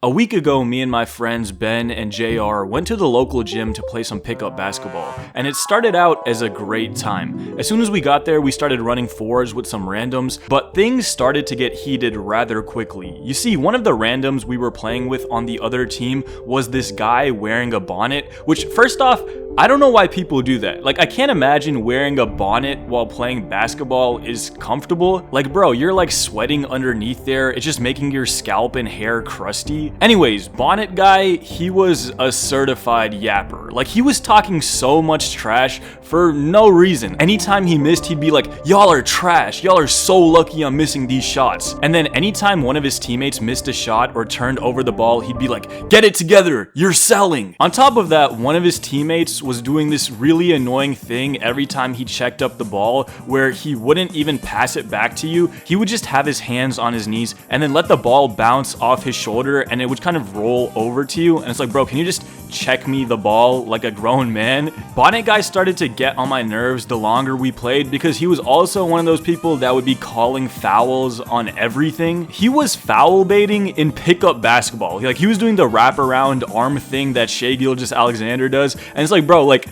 A week ago, me and my friends Ben and JR went to the local gym to play some pickup basketball, and it started out as a great time. As soon as we got there, we started running fours with some randoms, but things started to get heated rather quickly. You see, one of the randoms we were playing with on the other team was this guy wearing a bonnet, which first off, I don't know why people do that. Like, I can't imagine wearing a bonnet while playing basketball is comfortable. Like, bro, you're like sweating underneath there. It's just making your scalp and hair crusty. Anyways, bonnet guy, he was a certified yapper. Like, he was talking so much trash for no reason. Anytime he missed, he'd be like, y'all are trash. Y'all are so lucky I'm missing these shots. And then anytime one of his teammates missed a shot or turned over the ball, he'd be like, get it together. You're selling. On top of that, one of his teammates was doing this really annoying thing every time he checked up the ball where he wouldn't even pass it back to you. He would just have his hands on his knees and then let the ball bounce off his shoulder and it would kind of roll over to you. And it's like, bro, can you just check me the ball like a grown man? Bonnet guy started to get on my nerves the longer we played because he was also one of those people that would be calling fouls on everything. He was foul baiting in pickup basketball. Like, he was doing the wraparound arm thing that Shai Gilgeous-Alexander does. And it's like, bro, like,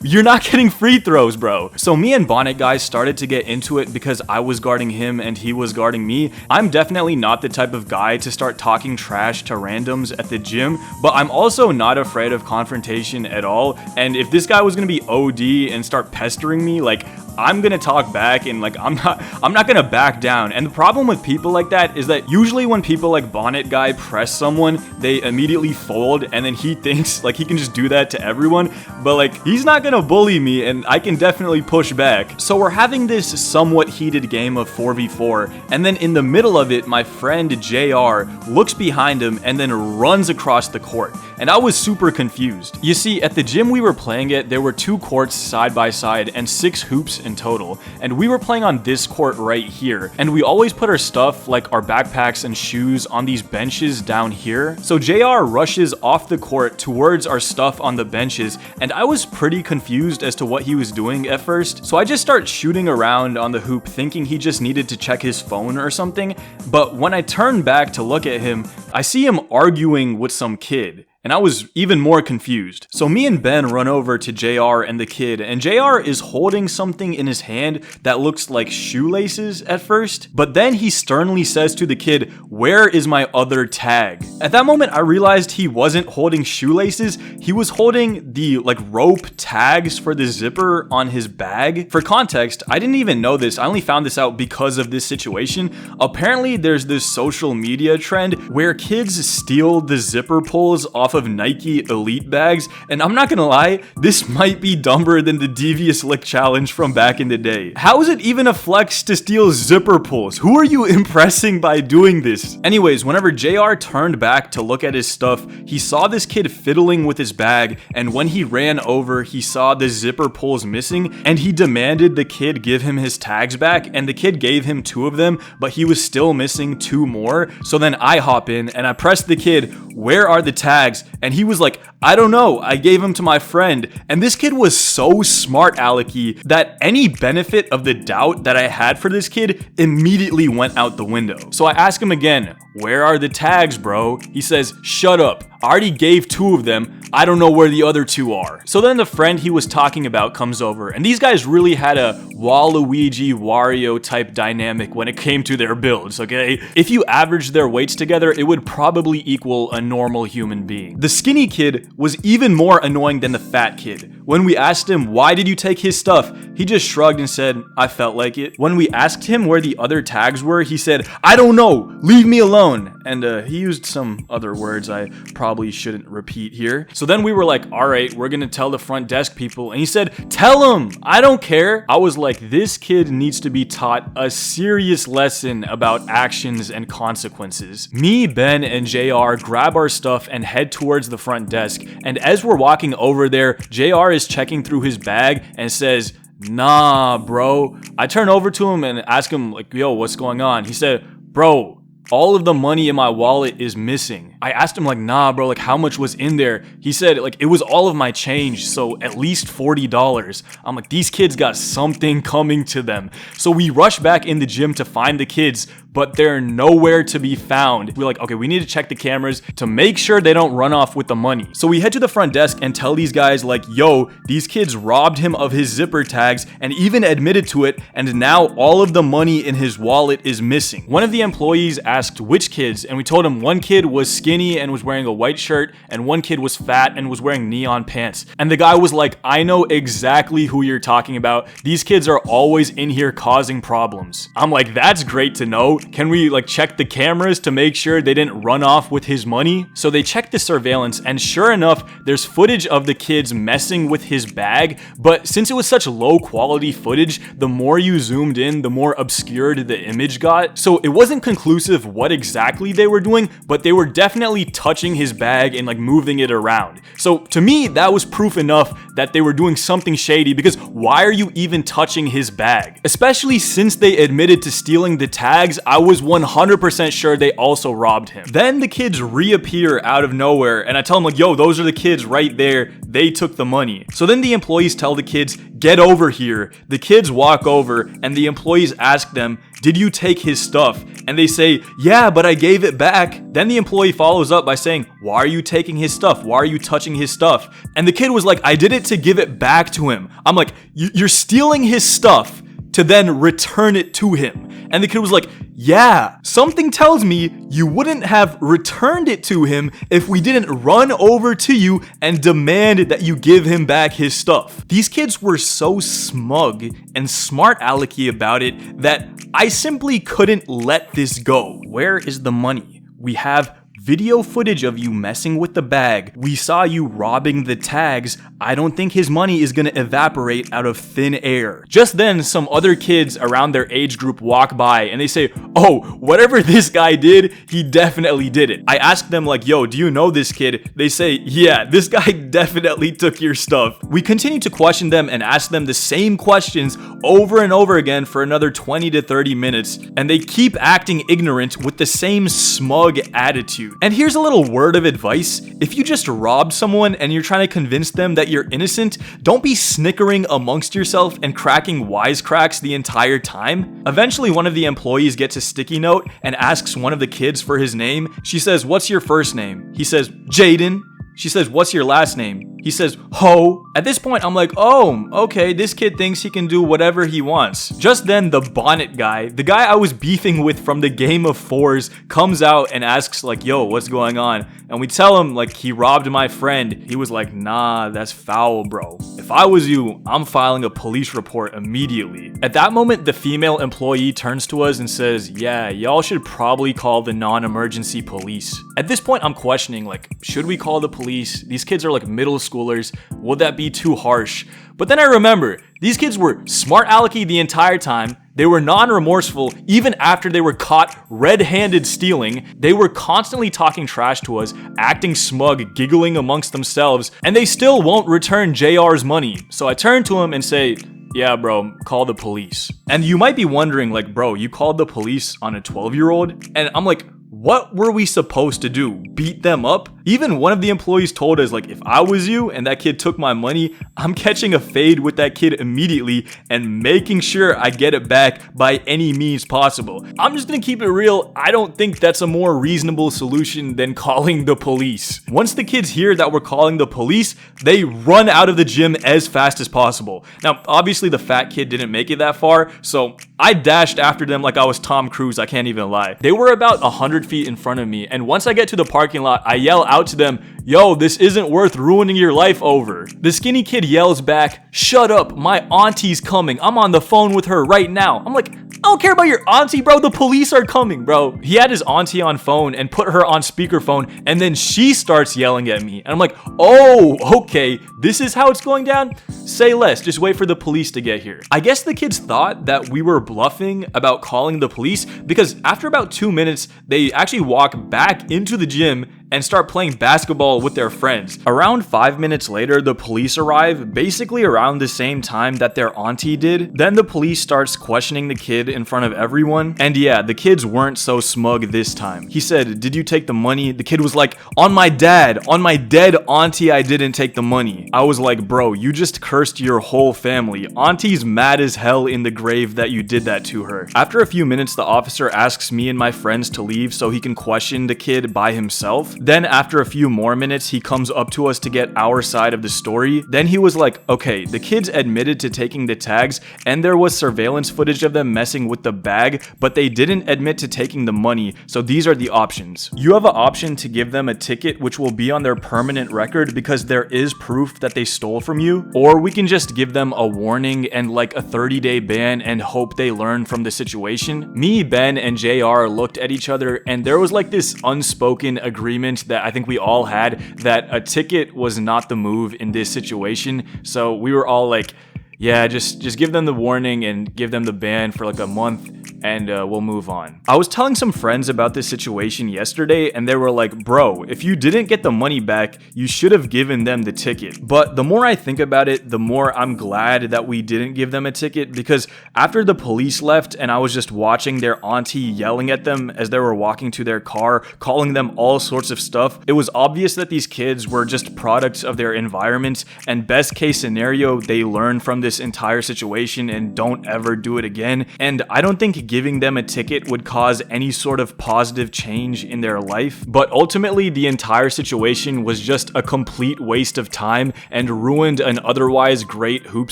you're not getting free throws, bro. So me and Bonnet guy started to get into it because I was guarding him and he was guarding me. I'm definitely not the type of guy to start talking trash to randoms at the gym, but I'm also not afraid of confrontation at all. And if this guy was gonna be OD and start pestering me, like, I'm gonna talk back and like I'm not gonna back down. And the problem with people like that is that usually when people like Bonnet guy press someone, they immediately fold and then he thinks like he can just do that to everyone, but like he's not gonna bully me and I can definitely push back. So we're having this somewhat heated game of 4v4, and then in the middle of it, my friend JR looks behind him and then runs across the court, and I was super confused. You see, at the gym we were playing at, there were 2 courts side by side and 6 hoops in total, and we were playing on this court right here, and we always put our stuff like our backpacks and shoes on these benches down here. So JR rushes off the court towards our stuff on the benches, and I was pretty confused as to what he was doing at first. So I just start shooting around on the hoop thinking he just needed to check his phone or something, but when I turn back to look at him, I see him arguing with some kid. And I was even more confused. So me and Ben run over to JR and the kid, and JR is holding something in his hand that looks like shoelaces at first, but then he sternly says to the kid, "Where is my other tag?" At that moment, I realized he wasn't holding shoelaces, he was holding the like rope tags for the zipper on his bag. For context, I didn't even know this, I only found this out because of this situation. Apparently, there's this social media trend where kids steal the zipper pulls off of Nike Elite bags, and I'm not gonna lie, this might be dumber than the devious lick challenge from back in the day. How is it even a flex to steal zipper pulls? Who are you impressing by doing this? Anyways, whenever JR turned back to look at his stuff, he saw this kid fiddling with his bag, and when he ran over, he saw the zipper pulls missing, and he demanded the kid give him his tags back, and the kid gave him 2 of them, but he was still missing 2 more. So then I hop in and I press the kid, "Where are the tags?" And he was like, "I don't know, I gave him to my friend." And this kid was so smart alecky that any benefit of the doubt that I had for this kid immediately went out the window. So I ask him again, "Where are the tags, bro?" He says, "Shut up. I already gave 2 of them. I don't know where the other 2 are." So then the friend he was talking about comes over, and these guys really had a Waluigi Wario type dynamic when it came to their builds, okay? If you average their weights together, it would probably equal a normal human being. The skinny kid was even more annoying than the fat kid. When we asked him, "Why did you take his stuff?" he just shrugged and said, "I felt like it." When we asked him where the other tags were, he said, "I don't know, leave me alone." And he used some other words I probably shouldn't repeat here. So then we were like, "All right, we're gonna tell the front desk people." And he said, "Tell them, I don't care." I was like, this kid needs to be taught a serious lesson about actions and consequences. Me, Ben, and JR grab our stuff and head towards the front desk. And as we're walking over there, JR is checking through his bag and says, "Nah, bro." I turn over to him and ask him like, "Yo, what's going on?" He said, "Bro, all of the money in my wallet is missing. I asked him like, nah bro, like how much was in there? He said like it was all of my change, so at least $40. I'm like, these kids got something coming to them. So we rush back in the gym to find the kids, but they're nowhere to be found. We're like, okay, we need to check the cameras to make sure they don't run off with the money. So we head to the front desk and tell these guys like, yo, these kids robbed him of his zipper tags and even admitted to it, and now all of the money in his wallet is missing. One of the employees asked which kids, and we told him one kid was skinny and was wearing a white shirt, and one kid was fat and was wearing neon pants. And the guy was like, I know exactly who you're talking about. These kids are always in here causing problems. I'm like, that's great to know. Can we like check the cameras to make sure they didn't run off with his money? So they checked the surveillance, and sure enough, there's footage of the kids messing with his bag, but since it was such low quality footage, the more you zoomed in, the more obscured the image got. So it wasn't conclusive what exactly they were doing, but they were definitely touching his bag and like moving it around. So to me, that was proof enough that they were doing something shady, because why are you even touching his bag? Especially since they admitted to stealing the tags, I was 100% sure they also robbed him. Then the kids reappear out of nowhere, and I tell them like, yo, those are the kids right there. They took the money. So then the employees tell the kids, get over here. The kids walk over, and the employees ask them, did you take his stuff? And they say, yeah, but I gave it back. Then the employee follows up by saying, why are you taking his stuff? Why are you touching his stuff? And the kid was like, I did it to give it back to him. I'm like, you're stealing his stuff to then return it to him. And the kid was like, yeah, something tells me you wouldn't have returned it to him if we didn't run over to you and demand that you give him back his stuff. These kids were so smug and smart alecky about it that I simply couldn't let this go. Where is the money? We have video footage of you messing with the bag. We saw you robbing the tags. I don't think his money is gonna evaporate out of thin air. Just then, some other kids around their age group walk by and they say, oh, whatever this guy did, he definitely did it. I asked them like, yo, do you know this kid? They say, yeah, this guy definitely took your stuff. We continue to question them and ask them the same questions over and over again for another 20 to 30 minutes, and they keep acting ignorant with the same smug attitude. And here's a little word of advice. If you just robbed someone and you're trying to convince them that you're innocent, don't be snickering amongst yourself and cracking wisecracks the entire time. Eventually, one of the employees gets a sticky note and asks one of the kids for his name. She says, what's your first name? He says, Jaden. She says, what's your last name? He says, Ho. At this point, I'm like, oh, okay, this kid thinks he can do whatever he wants. Just then, the bonnet guy, the guy I was beefing with from the game of fours, comes out and asks like, yo, what's going on? And we tell him like he robbed my friend. He was like, nah, that's foul, bro. If I was you, I'm filing a police report immediately. At that moment, the female employee turns to us and says, yeah, y'all should probably call the non-emergency police. At this point, I'm questioning like, should we call the police? These kids are like middle schoolers. Would that be too harsh? But then I remember, these kids were smart alecky the entire time. They were non-remorseful even after they were caught red-handed stealing. They were constantly talking trash to us, acting smug, giggling amongst themselves, and they still won't return JR's money. So I turn to him and say, yeah, bro, call the police. And you might be wondering like, bro, you called the police on a 12-year-old? And I'm like, what were we supposed to do? Beat them up? Even one of the employees told us like, if I was you and that kid took my money, I'm catching a fade with that kid immediately and making sure I get it back by any means possible. I'm just gonna keep it real. I don't think that's a more reasonable solution than calling the police. Once the kids hear that we're calling the police, they run out of the gym as fast as possible. Now, obviously the fat kid didn't make it that far, so I dashed after them like I was Tom Cruise, I can't even lie. They were about 100 feet in front of me, and once I get to the parking lot, I yell out to them, yo, this isn't worth ruining your life over. The skinny kid yells back, shut up, my auntie's coming. I'm on the phone with her right now. I'm like, I don't care about your auntie, bro. The police are coming, bro. He had his auntie on phone and put her on speakerphone, and then she starts yelling at me. And I'm like, oh, okay, this is how it's going down? Say less, just wait for the police to get here. I guess the kids thought that we were bluffing about calling the police, because after about 2 minutes, they actually walk back into the gym and start playing basketball with their friends. Around 5 minutes later, the police arrive, basically around the same time that their auntie did. Then the police starts questioning the kid in front of everyone, and yeah, the kids weren't so smug this time. He said, "Did you take the money?" The kid was like, "On my dad, on my dead auntie, I didn't take the money." I was like, "Bro, you just cursed your whole family. Auntie's mad as hell in the grave that you did that to her." After a few minutes, the officer asks me and my friends to leave so he can question the kid by himself. Then after a few more minutes, he comes up to us to get our side of the story. Then he was like, "Okay, the kids admitted to taking the tags and there was surveillance footage of them messing with the bag, but they didn't admit to taking the money, so these are the options. You have an option to give them a ticket which will be on their permanent record because there is proof that they stole from you, or we can just give them a warning and like a 30-day ban and hope they learn from the situation." Me, Ben, and JR looked at each other and there was like this unspoken agreement that I think we all had that a ticket was not the move in this situation, so we were all like, yeah, just give them the warning and give them the ban for like a month and we'll move on. I was telling some friends about this situation yesterday and they were like, "Bro, if you didn't get the money back, you should have given them the ticket." But the more I think about it, the more I'm glad that we didn't give them a ticket, because after the police left and I was just watching their auntie yelling at them as they were walking to their car, calling them all sorts of stuff, it was obvious that these kids were just products of their environment, and best case scenario, they learn from this entire situation and don't ever do it again. And I don't think giving them a ticket would cause any sort of positive change in their life, but ultimately the entire situation was just a complete waste of time and ruined an otherwise great hoop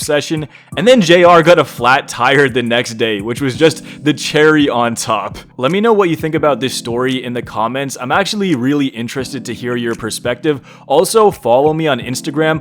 session. And then JR got a flat tire the next day, which was just the cherry on top. Let me know what you think about this story in the comments. I'm actually really interested to hear your perspective. Also, follow me on Instagram.